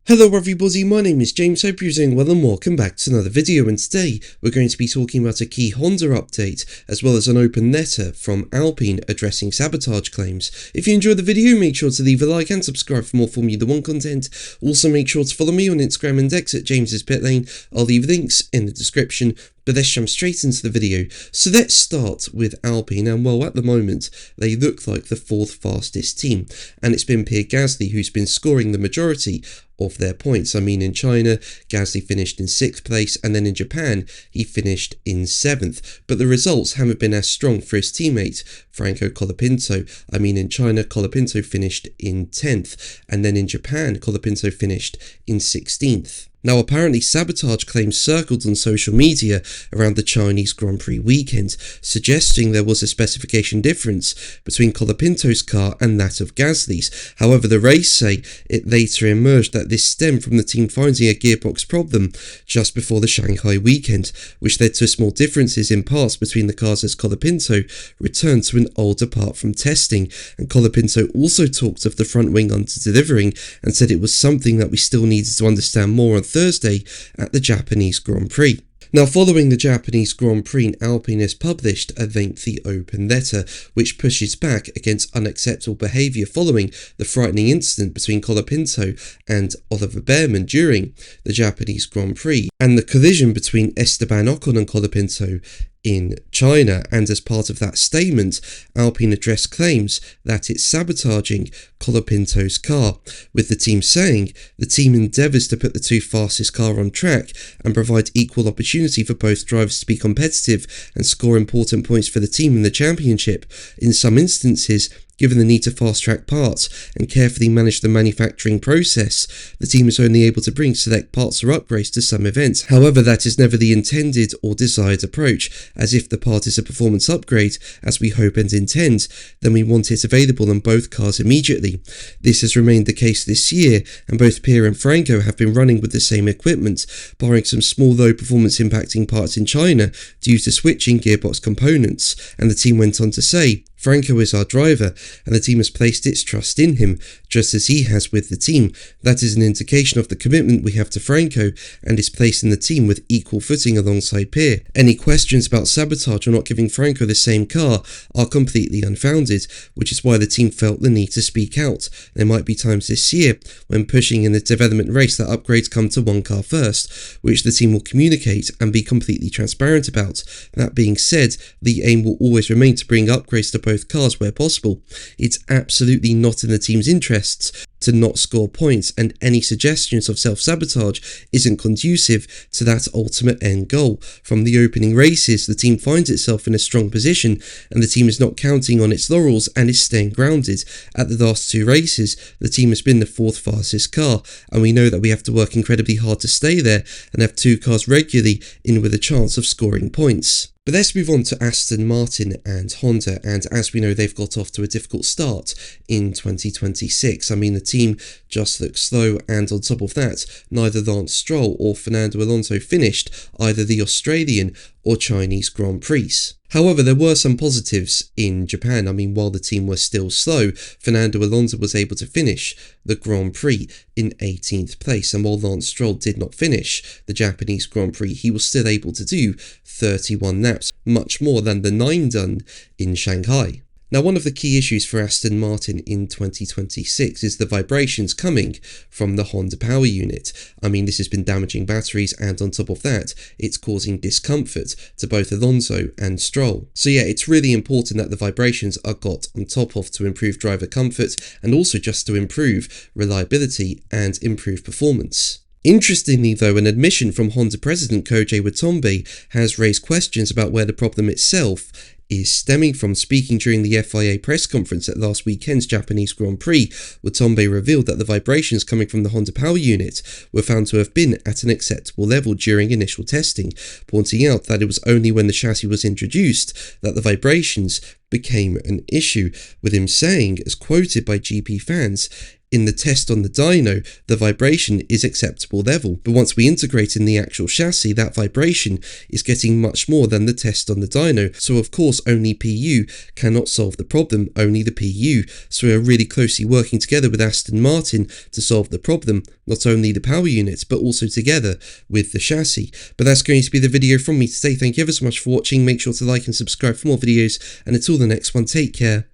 Hello everybody, my name is James, hope you're doing well and welcome back to another video, and today we're going to be talking about a key Honda update as well as an open letter from Alpine addressing sabotage claims. If you enjoyed the video, make sure to leave a like and subscribe for more Formula 1 content. Also make sure to follow me on Instagram and X at James's Pit Lane. I'll leave links in the description. But let's jump straight into the video. So let's start with Alpine, and well, at the moment they look like the fourth fastest team, and it's been Pierre Gasly who's been scoring the majority of their points. I mean, in China, Gasly finished in 6th place, and then in Japan, he finished in 7th. But the results haven't been as strong for his teammate, Franco Colapinto. I mean, in China, Colapinto finished in 10th, and then in Japan, Colapinto finished in 16th. Now, apparently sabotage claims circled on social media around the Chinese Grand Prix weekend, suggesting there was a specification difference between Colapinto's car and that of Gasly's. However, the race say it later emerged that this stemmed from the team finding a gearbox problem just before the Shanghai weekend, which led to small differences in parts between the cars as Colapinto returned to an older part from testing. And Colapinto also talked of the front wing under-delivering and said it was something that we still needed to understand more on Thursday at the Japanese Grand Prix. Now, following the Japanese Grand Prix, Alpine has published a lengthy open letter which pushes back against unacceptable behaviour following the frightening incident between Colapinto and Oliver Bearman during the Japanese Grand Prix and the collision between Esteban Ocon and Colapinto in China. And as part of that statement, Alpine addressed claims that it's sabotaging Colapinto's car, with the team saying the team endeavours to put the two fastest car on track and provide equal opportunity for both drivers to be competitive and score important points for the team in the championship. In some instances, given the need to fast-track parts and carefully manage the manufacturing process, the team is only able to bring select parts or upgrades to some events. However, that is never the intended or desired approach, as if the part is a performance upgrade, as we hope and intend, then we want it available on both cars immediately. This has remained the case this year, and both Pierre and Franco have been running with the same equipment, barring some small low-performance impacting parts in China due to switching gearbox components. And the team went on to say, Franco is our driver, and the team has placed its trust in him, just as he has with the team. That is an indication of the commitment we have to Franco, and is placing the team with equal footing alongside Pierre. Any questions about sabotage or not giving Franco the same car are completely unfounded, which is why the team felt the need to speak out. There might be times this year when pushing in the development race that upgrades come to one car first, which the team will communicate and be completely transparent about. That being said, the aim will always remain to bring upgrades to both cars where possible. It's absolutely not in the team's interests to not score points, and any suggestions of self-sabotage isn't conducive to that ultimate end goal. From the opening races, the team finds itself in a strong position, and the team is not counting on its laurels and is staying grounded. At the last two races, the team has been the fourth fastest car, and we know that we have to work incredibly hard to stay there and have two cars regularly in with a chance of scoring points. But let's move on to Aston Martin and Honda, and as we know, they've got off to a difficult start in 2026. I mean, the team just looks slow, and on top of that, neither Lance Stroll or Fernando Alonso finished either the Australian or Chinese Grand Prix. However, there were some positives in Japan. I mean, while the team was still slow, Fernando Alonso was able to finish the Grand Prix in 18th place, and while Lance Stroll did not finish the Japanese Grand Prix, he was still able to do 31 laps, much more than the 9 done in Shanghai. Now, one of the key issues for Aston Martin in 2026 is the vibrations coming from the Honda power unit. I mean, this has been damaging batteries, and on top of that, it's causing discomfort to both Alonso and Stroll. So yeah, it's really important that the vibrations are got on top of to improve driver comfort and also just to improve reliability and improve performance. Interestingly though, an admission from Honda president Koji Watanabe has raised questions about where the problem itself is stemming from. Speaking during the FIA press conference at last weekend's Japanese Grand Prix, Watanabe revealed that the vibrations coming from the Honda power unit were found to have been at an acceptable level during initial testing, pointing out that it was only when the chassis was introduced that the vibrations became an issue, with him saying, as quoted by GP fans, in the test on the dyno, the vibration is acceptable level, but once we integrate in the actual chassis, that vibration is getting much more than the test on the dyno. So of course only PU cannot solve the problem, only the PU. So we are really closely working together with Aston Martin to solve the problem, not only the power units but also together with the chassis. But that's going to be the video from me today. Thank you ever so much for watching. Make sure to like and subscribe for more videos, and until the next one, take care.